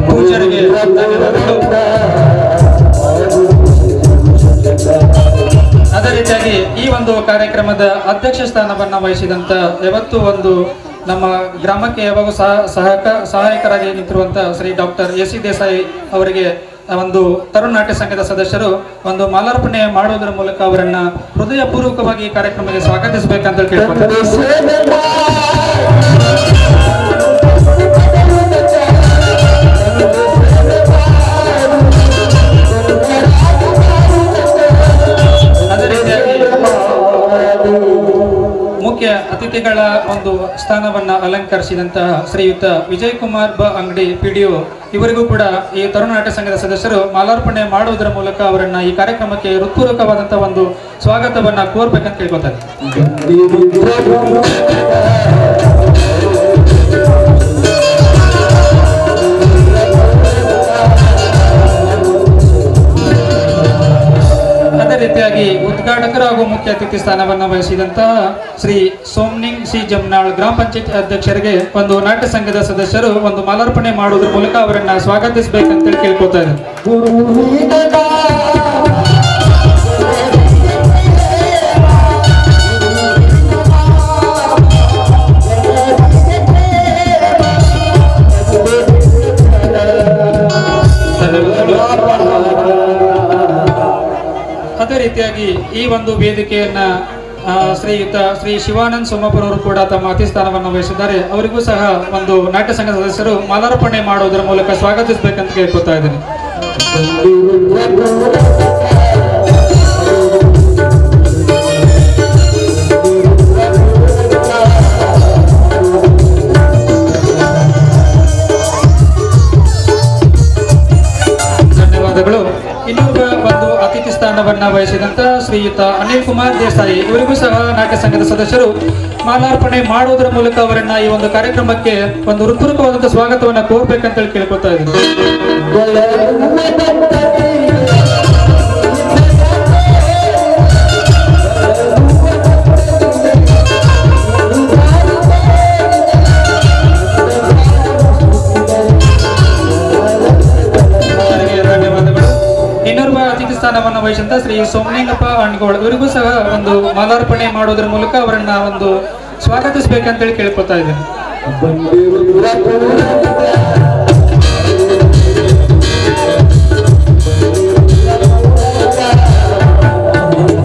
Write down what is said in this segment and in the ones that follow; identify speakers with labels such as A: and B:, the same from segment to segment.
A: ಪೂಜಾರಿಗೆ ಅದೇ ರೀತಿಯಾಗಿ ಈ ಒಂದು ಕಾರ್ಯಕ್ರಮದ ಅಧ್ಯಕ್ಷ ಸ್ಥಾನವನ್ನ ವಹಿಸಿದಂತ ಯಾವತ್ತು ಒಂದು ನಮ್ಮ ಗ್ರಾಮಕ್ಕೆ ಯಾವಾಗ ಸಹಾಯಕರಾಗಿ ನಿಂತಿರುವಂತ ಶ್ರೀ ಡಾಕ್ಟರ್ ಎ.ಸಿ. ದೇಸಾಯಿ ಅವರಿಗೆ ಒಂದು ತರುಣ ನಾಟ್ಯ ಸಂಘದ ಸದಸ್ಯರು ಒಂದು ಮಾಲಾರ್ಪಣೆ ಮಾಡುವುದರ ಮೂಲಕ ಅವರನ್ನ ಹೃದಯಪೂರ್ವಕವಾಗಿ ಈ ಕಾರ್ಯಕ್ರಮಕ್ಕೆ ಸ್ವಾಗತಿಸಬೇಕಂತ ಕೇಳ್ಕೊಳ್ತಾರೆ. ಮುಖ್ಯ ಅತಿಥಿಗಳ ಒಂದು ಸ್ಥಾನವನ್ನ ಅಲಂಕರಿಸಿದಂತಹ ಶ್ರೀಯುತ ವಿಜಯ್ ಕುಮಾರ್ ಬ ಅಂಗಡಿ ಪಿಡಿಒ ಇವರಿಗೂ ಕೂಡ ಈ ತರುಣ ನಾಟ್ಯ ಸಂಘದ ಸದಸ್ಯರು ಮಾಲಾರ್ಪಣೆ ಮಾಡುವುದರ ಮೂಲಕ ಅವರನ್ನ ಈ ಕಾರ್ಯಕ್ರಮಕ್ಕೆ ಹೃತ್ಪೂರ್ವಕವಾದಂತಹ ಒಂದು ಸ್ವಾಗತವನ್ನ ಕೋರ್ಬೇಕಂತ ಕೇಳ್ಕೊತಾರೆ. ಅದೇ ರೀತಿಯಾಗಿ ಉದ್ಘಾಟಕರು ಹಾಗೂ ಮುಖ್ಯ ಅತಿಥಿ ಸ್ಥಾನವನ್ನು ವಹಿಸಿದಂತಹ ಶ್ರೀ ಸೋಮನಿಂಗ್ ಸಿ ಜಮ್ನಾಳ್ ಗ್ರಾಮ ಪಂಚಾಯತ್ ಅಧ್ಯಕ್ಷರಿಗೆ ಒಂದು ನಾಟ್ಯ ಸಂಘದ ಸದಸ್ಯರು ಒಂದು ಮಾಲಾರ್ಪಣೆ ಮಾಡುವುದರ ಮೂಲಕ ಅವರನ್ನ ಸ್ವಾಗತಿಸಬೇಕಂತೇಳಿ ಕೇಳ್ಕೊತಾ ಇದ್ದಾರೆ. ಅದೇ ರೀತಿಯಾಗಿ ಈ ಒಂದು ವೇದಿಕೆಯನ್ನ ಶ್ರೀಯುತ ಶ್ರೀ ಶಿವಾನಂದ್ ಸೋಮಾಪುರ ಅವರು ಕೂಡ ತಮ್ಮ ಅತಿಥಿ ಸ್ಥಾನವನ್ನು ವಹಿಸಿದ್ದಾರೆ. ಅವರಿಗೂ ಸಹ ಒಂದು ನಾಟ್ಯ ಸಂಘ ಸದಸ್ಯರು ಮಾಲಾರ್ಪಣೆ ಮಾಡುವುದರ ಮೂಲಕ ಸ್ವಾಗತಿಸಬೇಕಂತ ಕೇಳ್ಕೊತಾ ಇದ್ದೀನಿ. ಧನ್ಯವಾದಗಳು. ಇನ್ನೊಬ್ಬ ಒಂದು ಅತಿಥಿ ಸ್ಥಾನವನ್ನ ವಹಿಸಿದಂತ ಶ್ರೀಯುತ ಅನಿಲ್ ಕುಮಾರ್ ದೇಸಾಯಿ ಇವರಿಗೂ ಸಹ ನಾಟ್ಯ ಸಂಘದ ಸದಸ್ಯರು ಮಾಲಾರ್ಪಣೆ ಮಾಡುವುದರ ಮೂಲಕ ಅವರನ್ನ ಈ ಒಂದು ಕಾರ್ಯಕ್ರಮಕ್ಕೆ ಒಂದು ಹೃತ್ಪೂರ್ವಕವಾದಂತಹ ಸ್ವಾಗತವನ್ನ ಕೋರ್ಬೇಕಂತ ಕೇಳ್ಕೊತಾ ಇದ್ದೀನಿ. ಇನ್ನೋರ್ವ ಅತಿಥಿ ಸ್ಥಾನವನ್ನು ವಹಿಸಿದಂತ ಶ್ರೀ ಸೋಮಲಿಂಗಪ್ಪ ಅಣ್ಗೋಳ್ ಇವರಿಗೂ ಸಹ ಒಂದು ಮಾಲಾರ್ಪಣೆ ಮಾಡೋದ್ರ ಮೂಲಕ ಅವರನ್ನ ಒಂದು ಸ್ವಾಗತಿಸಬೇಕಂತೇಳಿ ಕೇಳ್ಕೊತಾ ಇದ್ದೇನೆ.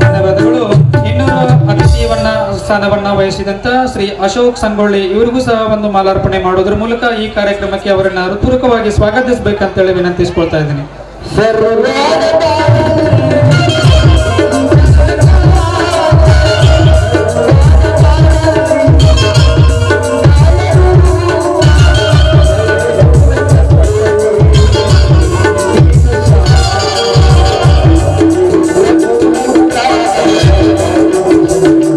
A: ಧನ್ಯವಾದಗಳು. ಇನ್ನೋರ್ವ ಅತಿಥಿಯವನ್ನ ಸ್ಥಾನವನ್ನ ವಹಿಸಿದಂತ ಶ್ರೀ ಅಶೋಕ್ ಸಂಗೊಳ್ಳಿ ಇವರಿಗೂ ಸಹ ಒಂದು ಮಾಲಾರ್ಪಣೆ ಮಾಡೋದ್ರ ಮೂಲಕ ಈ ಕಾರ್ಯಕ್ರಮಕ್ಕೆ ಅವರನ್ನ ಹೃತ್ಪೂರ್ವಕವಾಗಿ ಸ್ವಾಗತಿಸಬೇಕಂತೇಳಿ ವಿನಂತಿಸ್ಕೊಳ್ತಾ ಇದ್ದೀನಿ.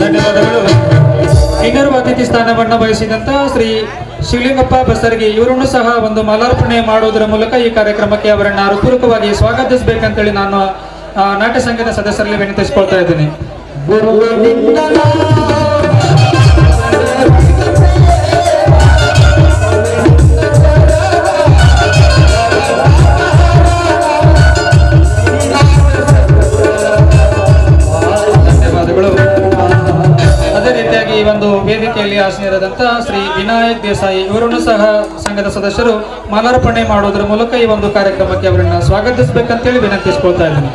A: ಧನ್ಯವಾದಗಳು. ಇನ್ನೋರ್ವ ಅತಿಥಿ ಸ್ಥಾನವನ್ನ ವಹಿಸಿದಂತ ಶ್ರೀ ಶಿವಲಿಂಗಪ್ಪ ಬಸರ್ಗಿ ಇವರನ್ನು ಸಹ ಒಂದು ಮಾಲಾರ್ಪಣೆ ಮಾಡುವುದರ ಮೂಲಕ ಈ ಕಾರ್ಯಕ್ರಮಕ್ಕೆ ಅವರನ್ನ ಹೃತ್ಪೂರ್ವಕವಾಗಿ ಸ್ವಾಗತಿಸಬೇಕಂತೇಳಿ ನಾನು ನಾಟ್ಯ ಸಂಘದ ಸದಸ್ಯರಲ್ಲಿ ವಿನಂತಿಸಿಕೊಳ್ತಾ ಇದ್ದೀನಿ. ಧನ್ಯವಾದಗಳು. ಅದೇ ರೀತಿಯಾಗಿ ಈ ಒಂದು ವೇದಿಕೆಯಲ್ಲಿ ಆಸೀನರಾದಂತಹ ಶ್ರೀ ವಿನಾಯಕ್ ದೇಸಾಯಿ ಇವರನ್ನು ಸಹ ಸಂಘದ ಸದಸ್ಯರು ಮಾಲಾರ್ಪಣೆ ಮಾಡುವುದರ ಮೂಲಕ ಈ ಒಂದು ಕಾರ್ಯಕ್ರಮಕ್ಕೆ ಅವರನ್ನ ಸ್ವಾಗತಿಸಬೇಕಂತೇಳಿ ವಿನಂತಿಸಿಕೊಳ್ತಾ ಇದ್ದೀನಿ.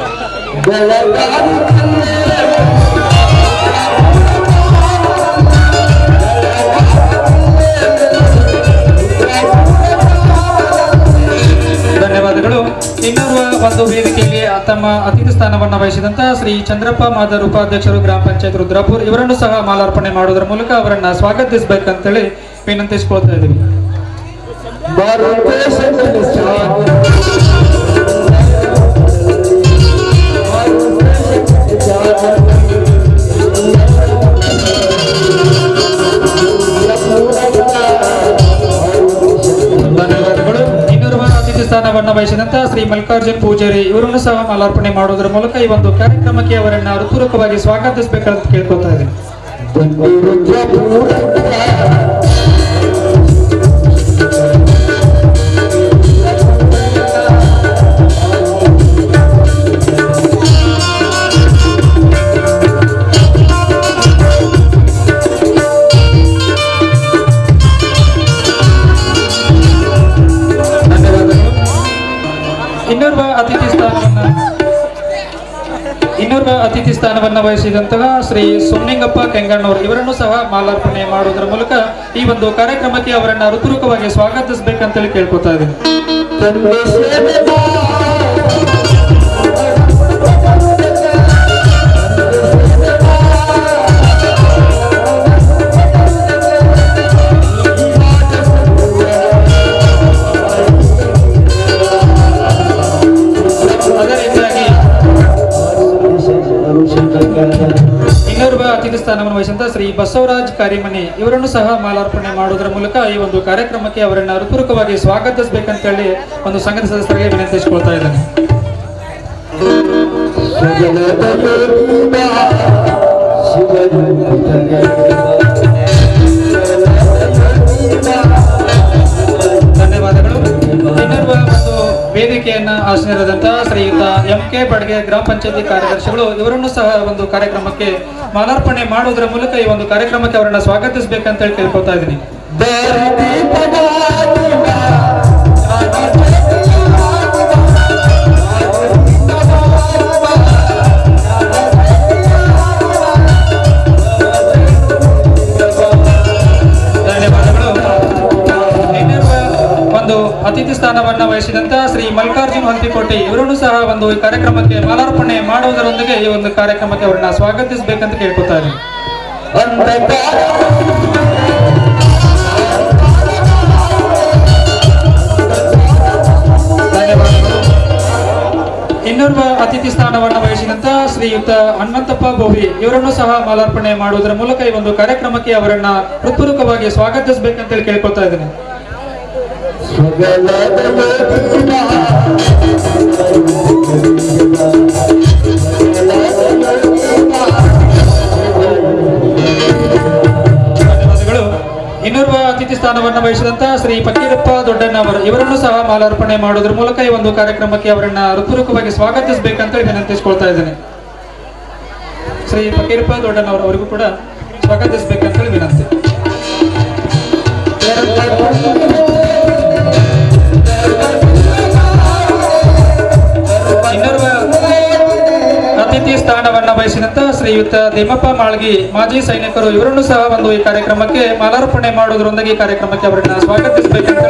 A: ಧನ್ಯವಾದಗಳು. ಇನ್ನೋರ್ವ ಒಂದು ವೇದಿಕೆಯಲ್ಲಿ ತಮ್ಮ ಅತಿಥಿ ಸ್ಥಾನವನ್ನು ವಹಿಸಿದಂತಹ ಶ್ರೀ ಚಂದ್ರಪ್ಪ ಮಾದರ್ ಉಪಾಧ್ಯಕ್ಷರು ಗ್ರಾಮ ಪಂಚಾಯತ್ ರುದ್ರಾಪುರ್ ಇವರನ್ನು ಸಹ ಮಾಲಾರ್ಪಣೆ ಮಾಡುವುದರ ಮೂಲಕ ಅವರನ್ನ ಸ್ವಾಗತಿಸಬೇಕಂತೇಳಿ ವಿನಂತಿಸಿಕೊಳ್ತಾ ಇದ್ದೀವಿ. ಧನ್ಯವಾದಗಳು. ಇನ್ನೋರ್ವ ಅತಿಥಿ ಸ್ಥಾನವನ್ನು ವಹಿಸಿದಂತಹ ಶ್ರೀ ಮಲ್ಲಿಕಾರ್ಜುನ್ ಪೂಜಾರಿ ಇವರನ್ನು ಸಹ ಮಾಲಾರ್ಪಣೆ ಮಾಡುವುದರ ಮೂಲಕ ಈ ಒಂದು ಕಾರ್ಯಕ್ರಮಕ್ಕೆ ಅವರನ್ನು ಹೃತ್ಪೂರ್ವಕವಾಗಿ ಸ್ವಾಗತಿಸಬೇಕಂತ ಕೇಳ್ಕೊತಾ ಇದ್ದೀನಿ. ಇನ್ನೋರ್ವ ಅತಿಥಿ ಸ್ಥಾನವನ್ನು ವಹಿಸಿದಂತಹ ಶ್ರೀ ಸೋಮಲಿಂಗಪ್ಪ ಕೆಂಗಣ್ಣವರು ಇವರನ್ನು ಸಹ ಮಾಲಾರ್ಪಣೆ ಮಾಡುವುದರ ಮೂಲಕ ಈ ಒಂದು ಕಾರ್ಯಕ್ರಮಕ್ಕೆ ಅವರನ್ನು ಹೃತ್ಪೂರ್ವಕವಾಗಿ ಸ್ವಾಗತಿಸಬೇಕಂತೇಳಿ ಕೇಳ್ಕೊತಾ ಇದ್ದೀನಿ. ಇನ್ನೋರ್ವ ಅತಿಥಿ ಸ್ಥಾನವನ್ನು ವಹಿಸಿದಂತ ಶ್ರೀ ಬಸವರಾಜ್ ಕಾರಿಮನಿ ಇವರನ್ನು ಸಹ ಮಾಲಾರ್ಪಣೆ ಮಾಡುವುದರ ಮೂಲಕ ಈ ಒಂದು ಕಾರ್ಯಕ್ರಮಕ್ಕೆ ಅವರನ್ನು ಹೃತ್ಪೂರ್ವಕವಾಗಿ ಸ್ವಾಗತಿಸಬೇಕಂತೇಳಿ ಒಂದು ಸಂಘದ ಸದಸ್ಯರಿಗೆ ವಿನಂತಿಸಿಕೊಳ್ತಾ ಇದ್ದೇನೆ. ಧನ್ಯವಾದಗಳು. ಇನ್ನೋರ್ವ ಒಂದು ವೇದಿಕೆಯನ್ನ ಆಶೀರ್ವಾದಂತಹ ಶ್ರೀಯುತ MK ಬಡ್ಗೆ ಗ್ರಾಮ ಪಂಚಾಯತಿ ಕಾರ್ಯದರ್ಶಿಗಳು ಇವರನ್ನು ಸಹ ಒಂದು ಕಾರ್ಯಕ್ರಮಕ್ಕೆ ಮಾಲಾರ್ಪಣೆ ಮಾಡುವುದರ ಮೂಲಕ ಈ ಒಂದು ಕಾರ್ಯಕ್ರಮಕ್ಕೆ ಅವರನ್ನ ಸ್ವಾಗತಿಸಬೇಕಂತ ಹೇಳಿ ಕೇಳ್ಕೊತಾ ಇದ್ದೀನಿ. ಅತಿಥಿ ಸ್ಥಾನವನ್ನು ವಹಿಸಿದಂತ ಶ್ರೀ ಮಲ್ಲಿಕಾರ್ಜುನ್ ಹಂತಿಕೋಟೆ ಇವರನ್ನು ಸಹ ಒಂದು ಈ ಕಾರ್ಯಕ್ರಮಕ್ಕೆ ಮಾಲಾರ್ಪಣೆ ಮಾಡುವುದರೊಂದಿಗೆ ಈ ಒಂದು ಕಾರ್ಯಕ್ರಮಕ್ಕೆ ಅವರನ್ನ ಸ್ವಾಗತಿಸಬೇಕಂತ ಕೇಳ್ಕೊತಾ ಇದ್ದೀನಿ. ಇನ್ನೋರ್ವ ಅತಿಥಿ ಸ್ಥಾನವನ್ನು ವಹಿಸಿದಂತ ಶ್ರೀಯುತ ಹನುಮಂತಪ್ಪ ಬೋವಿ ಇವರನ್ನು ಸಹ ಮಾಲಾರ್ಪಣೆ ಮಾಡುವುದರ ಮೂಲಕ ಈ ಒಂದು ಕಾರ್ಯಕ್ರಮಕ್ಕೆ ಅವರನ್ನ ಹೃತ್ಪೂರ್ವಕವಾಗಿ ಸ್ವಾಗತಿಸಬೇಕಂತೇಳಿ ಕೇಳ್ಕೊತಾ ಇದ್ದೀನಿ. ಧನ್ಯವಾದಗಳು. ಇನ್ನೋರ್ವ ಅತಿಥಿ ಸ್ಥಾನವನ್ನು ವಹಿಸಿದಂತ ಶ್ರೀ ಫಕೀರಪ್ಪ ದೊಡ್ಡಣ್ಣವರು ಇವರನ್ನು ಸಹ ಮಾಲಾರ್ಪಣೆ ಮಾಡುವುದರ ಮೂಲಕ ಈ ಒಂದು ಕಾರ್ಯಕ್ರಮಕ್ಕೆ ಅವರನ್ನ ಹೃತ್ಪೂರ್ವಕವಾಗಿ ಸ್ವಾಗತಿಸಬೇಕಂತ ವಿನಂತಿಸಿಕೊಳ್ತಾ ಇದ್ದೇನೆ. ಶ್ರೀ ಫಕೀರಪ್ಪ ದೊಡ್ಡಣ್ಣವರು ಅವರಿಗೂ ಕೂಡ ಸ್ವಾಗತಿಸಬೇಕಂತ ವಿನಂತಿ. ಇನ್ನೋರ್ವ ಅತಿಥಿ ಸ್ಥಾನವನ್ನು ವಹಿಸಿದಂತ ಶ್ರೀಯುತ ದೇಮಪ್ಪ ಮಾಳ್ಗಿ ಮಾಜಿ ಸೈನಿಕರು ಇವರನ್ನು ಸಹ ಒಂದು ಈ ಕಾರ್ಯಕ್ರಮಕ್ಕೆ ಮಾಲಾರ್ಪಣೆ ಮಾಡುವುದರೊಂದಿಗೆ ಈ ಕಾರ್ಯಕ್ರಮಕ್ಕೆ ಅವರನ್ನ ಸ್ವಾಗತಿಸಬೇಕಂತ